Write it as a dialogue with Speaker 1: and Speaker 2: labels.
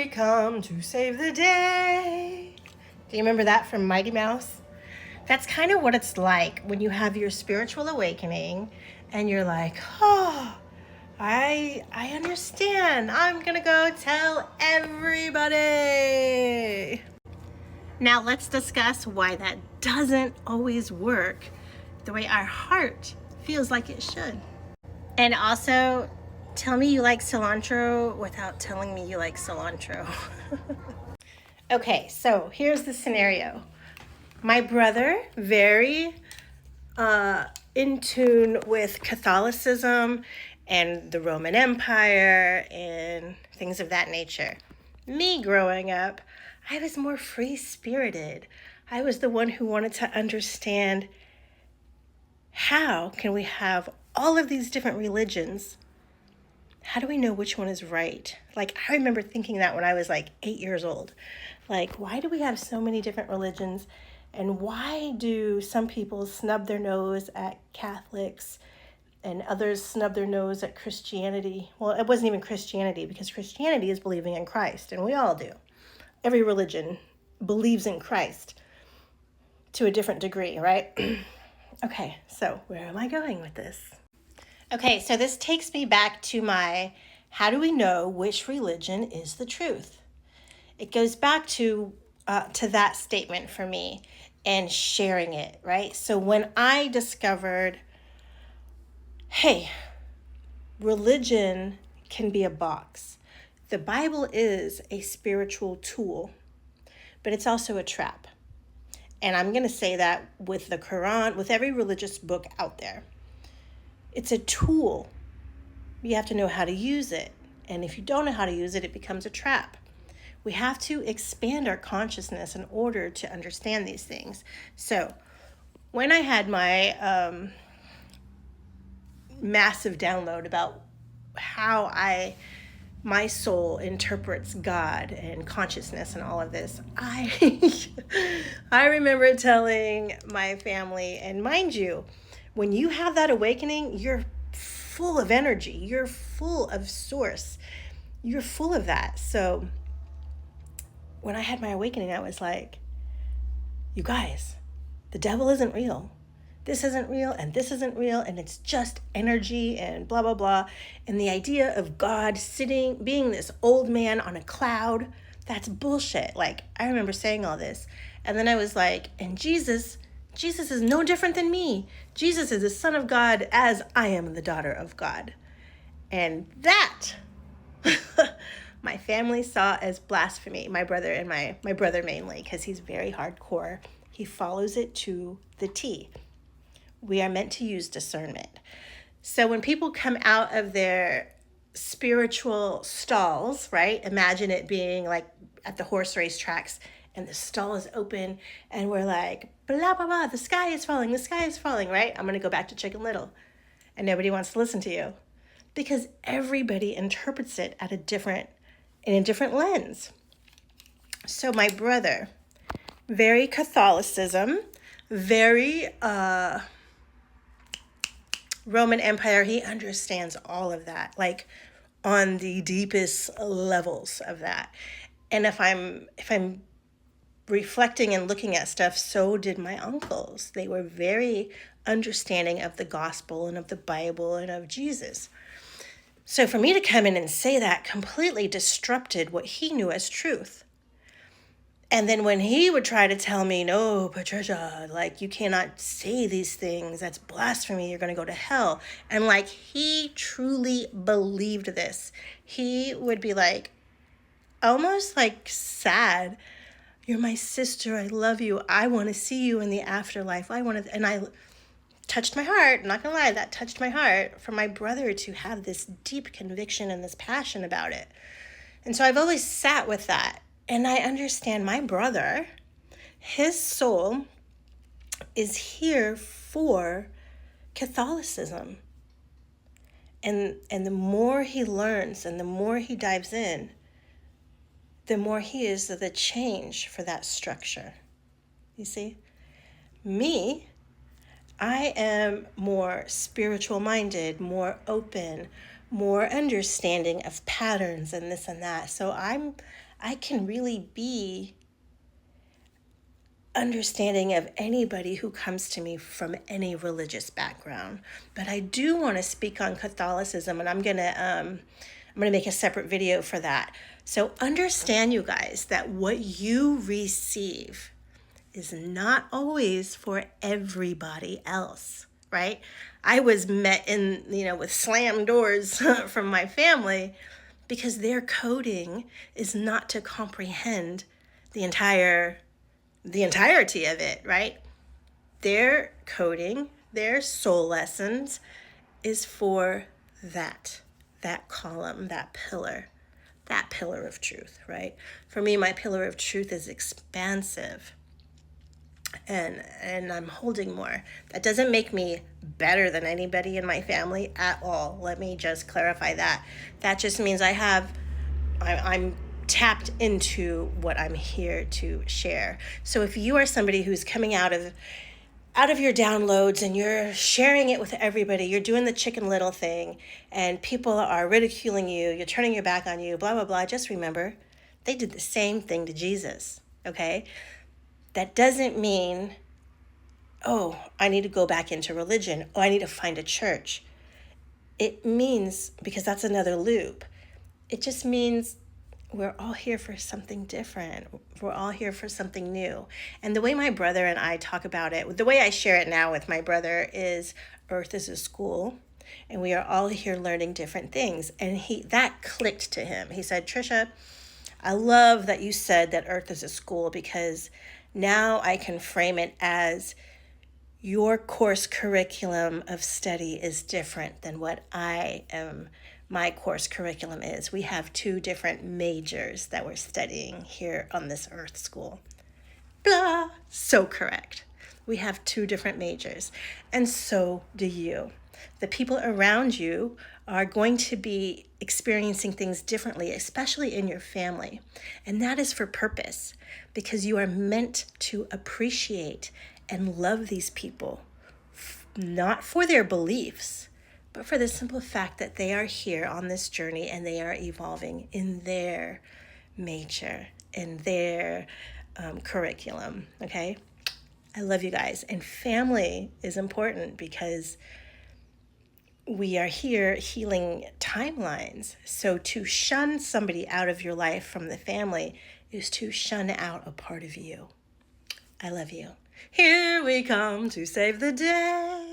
Speaker 1: we come to save the day. Do you remember that from Mighty Mouse? That's kind of what it's like when you have your spiritual awakening and you're like, oh, I understand. I'm gonna go tell everybody. Now let's discuss why that doesn't always work the way our heart feels like it should. And also, tell me you like cilantro without telling me you like cilantro. Okay, so here's the scenario. My brother, very in tune with Catholicism and the Roman Empire and things of that nature. Me growing up, I was more free-spirited. I was the one who wanted to understand how can we have all of these different religions. How do we know which one is right? Like, I remember thinking that when I was like 8 years old. Like, why do we have so many different religions? And why do some people snub their nose at Catholics and others snub their nose at Christianity? Well, it wasn't even Christianity, because Christianity is believing in Christ, and we all do. Every religion believes in Christ to a different degree, right? Okay, so where am I going with this? Okay, so this takes me back to my, how do we know which religion is the truth? It goes back to that statement for me and sharing it, right? So when I discovered, hey, religion can be a box. The Bible is a spiritual tool, but it's also a trap. And I'm going to say that with the Quran, with every religious book out there. It's a tool. You have to know how to use it. And if you don't know how to use it, it becomes a trap. We have to expand our consciousness in order to understand these things. So when I had my massive download about how my soul interprets God and consciousness and all of this, I remember telling my family, and mind you, when you have that awakening, you're full of energy, you're full of source, you're full of that. So when I had my awakening, I was like, you guys, the devil isn't real. This isn't real, and this isn't real, and it's just energy and blah, blah, blah. And the idea of God being this old man on a cloud, that's bullshit. Like, I remember saying all this. And then I was like, and Jesus is no different than me. Jesus is the Son of God as I am the daughter of God. And that, my family saw as blasphemy. My brother and my brother mainly, because he's very hardcore. He follows it to the T. We are meant to use discernment. So when people come out of their spiritual stalls, right? Imagine it being like at the horse race tracks and the stall is open and we're like, blah, blah, blah, the sky is falling, right? I'm going to go back to Chicken Little. And nobody wants to listen to you because everybody interprets it in a different lens. So my brother, very Catholicism, very Roman Empire, he understands all of that, like on the deepest levels of that. And if I'm reflecting and looking at stuff, so did my uncles. They were very understanding of the gospel and of the Bible and of Jesus. So for me to come in and say that completely disrupted what he knew as truth. And then when he would try to tell me, no, Patricia, like you cannot say these things, that's blasphemy, you're going to go to hell. And like he truly believed this. He would be like, almost like sad. You're my sister, I love you, I want to see you in the afterlife. And I touched my heart, not going to lie, that touched my heart for my brother to have this deep conviction and this passion about it. And so I've always sat with that. And I understand my brother, his soul is here for Catholicism. And the more he learns and the more he dives in, the more he is the change for that structure. You see? Me, I am more spiritual minded, more open, more understanding of patterns and this and that. So I can really be understanding of anybody who comes to me from any religious background. But I do want to speak on Catholicism, and I'm gonna make a separate video for that. So understand, you guys, that what you receive is not always for everybody else, right? I was met in, with slam doors from my family because their coding is not to comprehend the entirety of it, right? Their coding, their soul lessons is for that column, that pillar of truth, right? For me, my pillar of truth is expansive, and I'm holding more. That doesn't make me better than anybody in my family at all. Let me just clarify that. That just means I'm tapped into what I'm here to share. So if you are somebody who's coming out of your downloads and you're sharing it with everybody, you're doing the Chicken Little thing, and people are ridiculing you, you're turning your back on you, blah, blah, blah, just remember, they did the same thing to Jesus, okay? That doesn't mean, oh, I need to go back into religion. Oh, I need to find a church. It means, because that's another loop, it just means we're all here for something different. We're all here for something new. And the way my brother and I talk about it, the way I share it now with my brother is Earth is a school, and we are all here learning different things. And that clicked to him. He said, Trisha, I love that you said that Earth is a school, because now I can frame it as your course curriculum of study is different than what my course curriculum is. We have two different majors that we're studying here on this Earth School. Blah, so correct. We have two different majors, and so do you. The people around you are going to be experiencing things differently, especially in your family. And that is for purpose, because you are meant to appreciate and love these people, not for their beliefs, but for the simple fact that they are here on this journey and they are evolving in their major, in their curriculum, okay? I love you guys. And family is important because we are here healing timelines. So to shun somebody out of your life from the family is to shun out a part of you. I love you. Here we come to save the day.